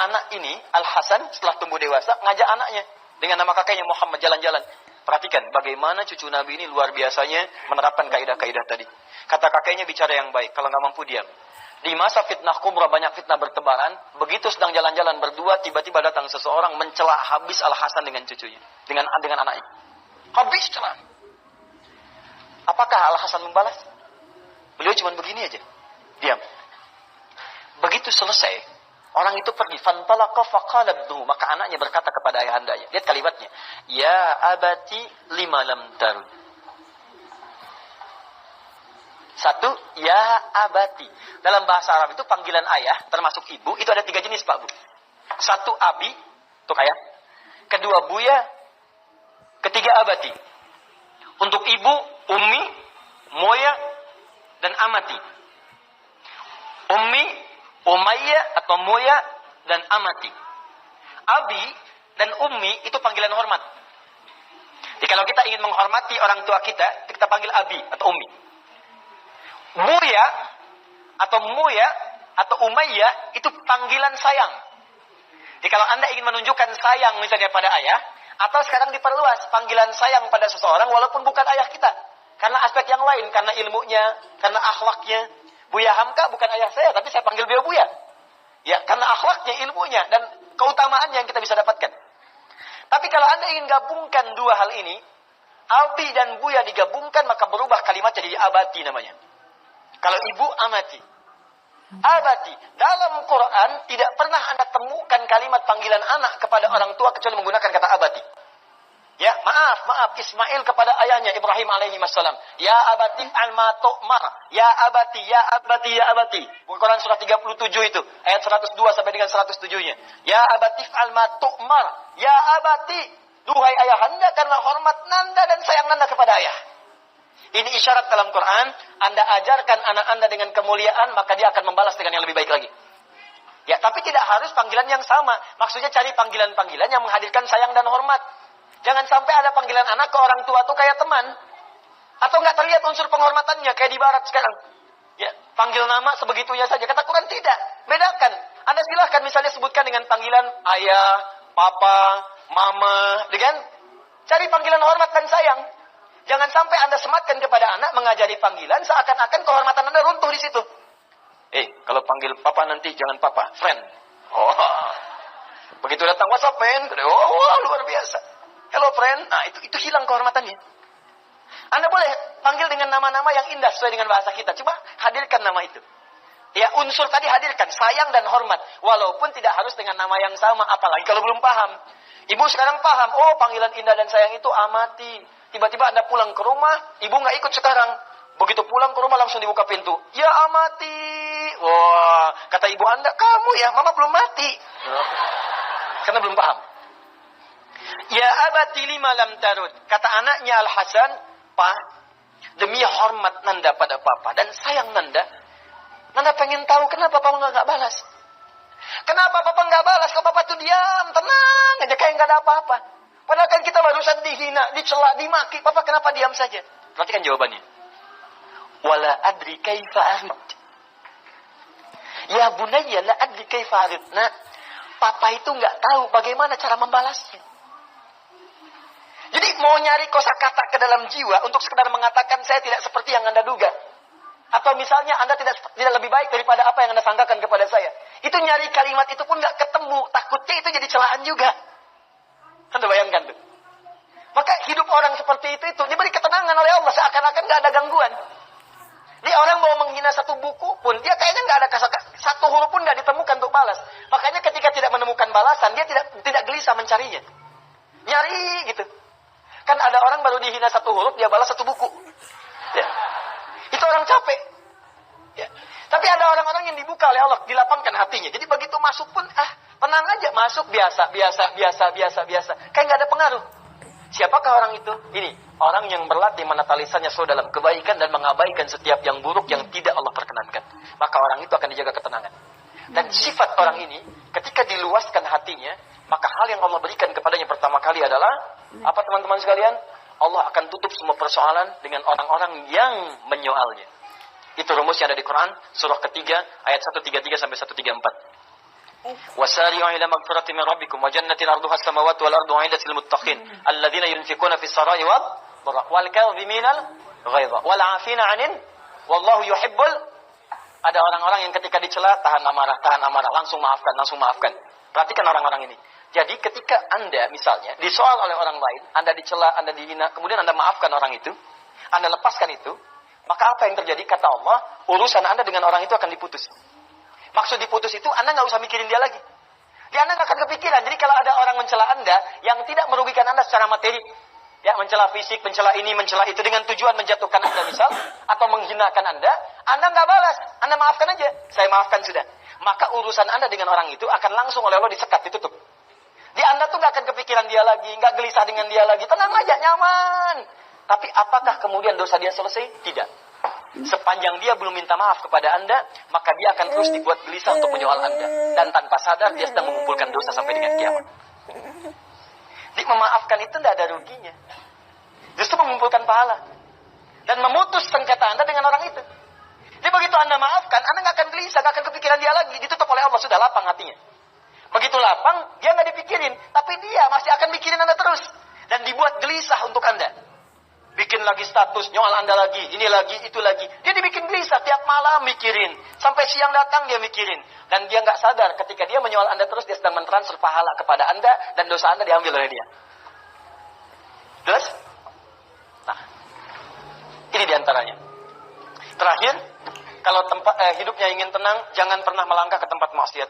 anak ini, Al-Hasan, setelah tumbuh dewasa, ngajak anaknya dengan nama kakeknya Muhammad jalan-jalan. Perhatikan bagaimana cucu Nabi ini luar biasanya menerapkan kaidah-kaidah tadi. Kata kakeknya bicara yang baik, kalau nggak mampu diam. Di masa fitnah kubra, banyak fitnah bertebaran, begitu sedang jalan-jalan berdua, tiba-tiba datang seseorang mencela habis Al-Hasan dengan cucunya, dengan anaknya. Habis celah. Apakah Al-Hasan membalas? Beliau cuma begini aja, diam. Begitu selesai, orang itu pergi. Fantalaqa faqala ibnuhu, maka anaknya berkata kepada ayahandanya. Lihat kalimatnya. Ya abati lima lam tarud. Satu, ya abati. Dalam bahasa Arab itu panggilan ayah, termasuk ibu, itu ada 3 jenis, Pak Bu. Satu, abi, untuk ayah. Kedua, buya. Ketiga, abati. Untuk ibu, ummi, moya, dan amati. Ummi, umayya atau moya, dan amati. Abi dan ummi itu panggilan hormat. Jadi kalau kita ingin menghormati orang tua kita panggil abi atau ummi. Buya atau moya atau umayya itu panggilan sayang. Jadi kalau Anda ingin menunjukkan sayang misalnya pada ayah, atau sekarang diperluas panggilan sayang pada seseorang walaupun bukan ayah kita. Karena aspek yang lain, karena ilmunya, karena akhlaknya. Buya Hamka bukan ayah saya, tapi saya panggil beliau Buya. Ya, karena akhlaknya, ilmunya, dan keutamaannya yang kita bisa dapatkan. Tapi kalau Anda ingin gabungkan dua hal ini, abi dan buya digabungkan, maka berubah kalimatnya jadi abati namanya. Kalau ibu, amati. Abati. Dalam Quran, tidak pernah Anda temukan kalimat panggilan anak kepada orang tua kecuali menggunakan kata abati. Ya, maaf, Ismail kepada ayahnya Ibrahim alaihi wassalam. Ya abati al-ma tu'mar. Ya abati, ya abati, ya abati. Quran surah 37 itu, ayat 102 sampai dengan 107-nya. Ya abati al-ma tu'mar. Ya abati, duhai ayahanda, karena hormat nanda dan sayang nanda kepada ayah. Ini isyarat dalam Quran, Anda ajarkan anak Anda dengan kemuliaan, maka dia akan membalas dengan yang lebih baik lagi. Ya, tapi tidak harus panggilan yang sama. Maksudnya cari panggilan-panggilan yang menghadirkan sayang dan hormat. Jangan sampai ada panggilan anak ke orang tua tuh kayak teman. Atau nggak terlihat unsur penghormatannya kayak di barat sekarang. Ya, panggil nama sebegitunya saja. Kata Quran tidak. Bedakan. Anda silahkan misalnya sebutkan dengan panggilan ayah, papa, mama, dengan cari panggilan hormat dan sayang. Jangan sampai Anda sematkan kepada anak mengajari panggilan seakan-akan kehormatan Anda runtuh di situ. Kalau panggil papa nanti jangan papa, friend. Oh, begitu datang WhatsApp, men, luar biasa. Hello friend, nah itu hilang kehormatannya. Anda boleh panggil dengan nama-nama yang indah sesuai dengan bahasa kita. Coba hadirkan nama itu. Ya, unsur tadi hadirkan, sayang dan hormat. Walaupun tidak harus dengan nama yang sama, apalagi kalau belum paham. Ibu sekarang paham, oh panggilan indah dan sayang itu amati. Tiba-tiba Anda pulang ke rumah, ibu nggak ikut sekarang. Begitu pulang ke rumah langsung dibuka pintu. Ya amati. Wah, kata ibu Anda, kamu ya, mama belum mati. Karena belum paham. Ya abati lima lam tarud. Kata anaknya Al-Hasan, Pak, demi hormat nanda pada papa dan sayang nanda pengen tahu kenapa papa nggak balas. Kenapa papa nggak balas? Kalau papa tuh diam, tenang aja kayak nggak ada apa-apa. Padahal kan kita barusan dihina, dicela, dimaki. Papa kenapa diam saja? Perhatikan jawabannya. Wala adri kaifa arid. Ya bunayya la adri kaifa arid. Nah, papa itu nggak tahu bagaimana cara membalasnya. Jadi mau nyari kosakata ke dalam jiwa untuk sekedar mengatakan saya tidak seperti yang Anda duga. Atau misalnya Anda tidak lebih baik daripada apa yang Anda sangkakan kepada saya. Itu nyari kalimat itu pun nggak ketemu. Takutnya itu jadi celaan juga. Anda bayangkan tuh. Maka hidup orang seperti itu diberi ketenangan oleh Allah. Seakan-akan nggak ada gangguan. Dia orang mau menghina satu buku pun, dia kayaknya nggak ada satu huruf pun nggak ditemukan untuk balas. Makanya ketika tidak menemukan balasan, dia tidak gelisah mencarinya. Nyari gitu. Kan ada orang baru dihina satu huruf, dia balas satu buku. Ya. Itu orang capek. Ya. Tapi ada orang-orang yang dibuka oleh Allah, dilapangkan hatinya. Jadi begitu masuk pun, tenang aja. Masuk biasa. Kayak nggak ada pengaruh. Siapakah orang itu? Ini, orang yang berlatih menata lisannya selalu dalam kebaikan dan mengabaikan setiap yang buruk yang tidak Allah perkenankan. Maka orang itu akan dijaga ketenangan. Dan sifat orang ini, ketika diluaskan hatinya, maka hal yang Allah berikan kepadanya pertama kali adalah, apa teman-teman sekalian? Allah akan tutup semua persoalan dengan orang-orang yang menyoalnya. Itu rumus yang ada di Quran, surah ketiga, ayat 133 sampai 134. Wasari'u ila magfiratin min rabbikum wa jannatin 'arduha as-samawati wal ardu 'iddat lil muttaqin alladzina yunfiquna fis sarai wal kadhiminal ghaidha wal 'afina 'anil wallahu yuhibbul. Ada orang-orang yang ketika dicela tahan amarah, langsung maafkan. Perhatikan orang-orang ini. Jadi ketika Anda misalnya disoal oleh orang lain, Anda dicela, Anda dihina, kemudian Anda maafkan orang itu, Anda lepaskan itu, maka apa yang terjadi? Kata Allah, urusan Anda dengan orang itu akan diputus. Maksud diputus itu, Anda nggak usah mikirin dia lagi. Dia Anda nggak akan kepikiran. Jadi kalau ada orang mencela Anda yang tidak merugikan Anda secara materi, ya mencela fisik, mencela ini, mencela itu dengan tujuan menjatuhkan Anda misal, atau menghinakan Anda nggak balas, Anda maafkan aja. Saya maafkan sudah. Maka urusan Anda dengan orang itu akan langsung oleh Allah disekat, ditutup. Di Anda tuh nggak akan kepikiran dia lagi, nggak gelisah dengan dia lagi, tenang aja, nyaman. Tapi apakah kemudian dosa dia selesai? Tidak. Sepanjang dia belum minta maaf kepada Anda, maka dia akan terus dibuat gelisah untuk menyoal Anda. Dan tanpa sadar dia sedang mengumpulkan dosa sampai dengan kiamat. Jadi memaafkan itu tidak ada ruginya. Justru mengumpulkan pahala. Dan memutus sengketa Anda dengan orang itu. Jadi begitu Anda maafkan, Anda nggak akan gelisah, nggak akan kepikiran dia lagi. Ditutup oleh Allah, sudah lapang hatinya. Begitu lapang, dia nggak dipikirin. Tapi dia masih akan mikirin Anda terus. Dan dibuat gelisah untuk Anda. Bikin lagi status, nyoal Anda lagi, ini lagi, itu lagi. Dia dibikin gelisah, tiap malam mikirin. Sampai siang datang dia mikirin. Dan dia nggak sadar, ketika dia menyoal Anda terus, dia sedang mentransfer pahala kepada Anda, dan dosa Anda diambil oleh dia. Jelas? Nah, ini diantaranya. Terakhir, kalau hidupnya ingin tenang, jangan pernah melangkah ke tempat maksiat.